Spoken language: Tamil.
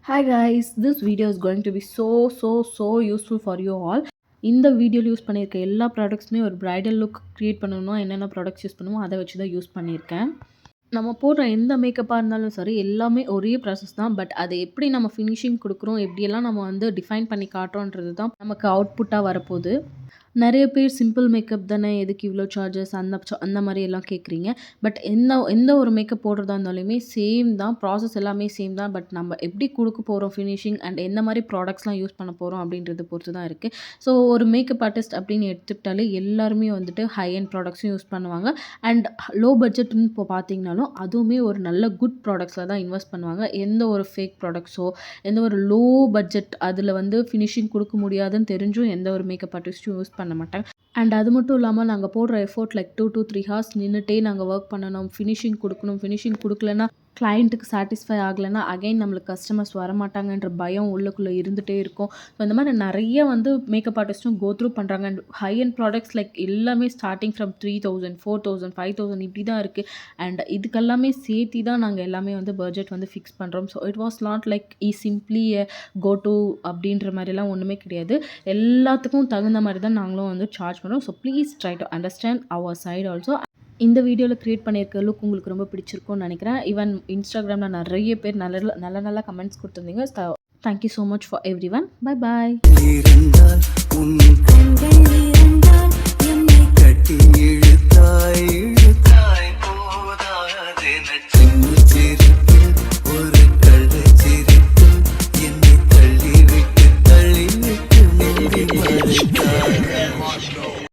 Hi guys, this video is going to be so useful for you all. இந்த வீடியோவில் யூஸ் பண்ணியிருக்க எல்லா ப்ராடக்ட்ஸுமே ஒரு பிரைடல் லுக் க்ரியேட் பண்ணணும்னா என்னென்ன ப்ராடக்ட்ஸ் யூஸ் பண்ணுமோ அதை வச்சு தான் யூஸ் பண்ணியிருக்கேன். நம்ம போடுற எந்த மேக்கப்பாக இருந்தாலும் சரி எல்லாமே ஒரே ப்ராசஸ் தான். பட் அதை எப்படி நம்ம ஃபினிஷிங் கொடுக்குறோம், எப்படியெல்லாம் நம்ம வந்து டிஃபைன் பண்ணி காட்டுறோன்றது தான் நமக்கு அவுட்புட்டாக வரப்போகுது. நிறைய பேர் சிம்பிள் மேக்கப் தானே, எதுக்கு இவ்வளோ சார்ஜஸ் அந்த மாதிரி எல்லாம் கேட்குறீங்க. பட் எந்த எந்த ஒரு மேக்கப் போடுறதா இருந்தாலுமே சேம் தான், ப்ராசஸ் எல்லாமே சேம் தான். பட் நம்ம எப்படி கொடுக்க போகிறோம் ஃபினிஷிங் அண்ட் எந்த மாதிரி ப்ராடக்ட்ஸ்லாம் யூஸ் பண்ண போகிறோம் அப்படின்றத பொறுத்து தான் இருக்குது. ஸோ ஒரு மேக்கப் ஆர்டிஸ்ட் அப்படின்னு எடுத்துக்கிட்டாலே எல்லாருமே வந்துட்டு ஹை அண்ட் ப்ராடக்ட்ஸும் யூஸ் பண்ணுவாங்க. அண்ட் லோ பட்ஜெட்னு இப்போ பார்த்தீங்கனாலும் அதுவுமே ஒரு நல்ல குட் ப்ராடக்ட்ஸில் தான் இன்வெஸ்ட் பண்ணுவாங்க. எந்த ஒரு ஃபேக் ப்ராடக்ட்ஸோ எந்த ஒரு லோ பட்ஜெட் அதில் வந்து ஃபினிஷிங் கொடுக்க முடியாதுன்னு தெரிஞ்சும் எந்த ஒரு மேக்கப் ஆர்டிஸ்ட்டும் யூஸ் பண்ண மாட்டாங்க. அண்ட் அது மட்டும் இல்லாமல் நாங்கள் போடுற எஃபோர்ட் லைக் 2 to 3 ஹார்ஸ் நின்றுட்டே நாங்கள் ஒர்க் பண்ணணும், ஃபினிஷிங் கொடுக்கணும். ஃபினிஷிங் கொடுக்கலன்னா கிளைண்ட்டுக்கு சாட்டிஸ்ஃபை ஆகலைன்னா அகைன் நம்மளுக்கு கஸ்டமர்ஸ் வரமாட்டாங்கன்ற பயம் உள்ளுக்குள்ளே இருந்துகிட்டே இருக்கும். ஸோ இந்த மாதிரி நிறைய வந்து மேக்கப் ஆர்டிஸ்ட்டும் கோ த்ரூ பண்ணுறாங்க. And high and products like எல்லாமே ஸ்டார்டிங் ஃப்ரம் 3000 4000 5000 இப்படி தான் இருக்குது. அண்ட் இதுக்கெல்லாமே சேர்த்தி தான் நாங்கள் எல்லாமே வந்து பட்ஜெட் வந்து ஃபிக்ஸ் பண்ணுறோம். So it was not like simply go to அப்படின்ற மாதிரிலாம் ஒன்றுமே கிடையாது. எல்லாத்துக்கும் தகுந்த மாதிரி தான் நாங்களும் வந்து சார்ஜ் பண்ணுறோம். So please try to understand our side also. இந்த வீடியோவில் க்ரியேட் பண்ணியிருக்க லுக் உங்களுக்கு ரொம்ப பிடிச்சிருக்கும்னு நினைக்கிறேன். ஈவன் இன்ஸ்டாகிராமில் நிறைய பேர் நல்ல கமெண்ட்ஸ் கொடுத்துருந்தீங்க. Thank you so much for every one. Bye bye. கட்டி இழுத்து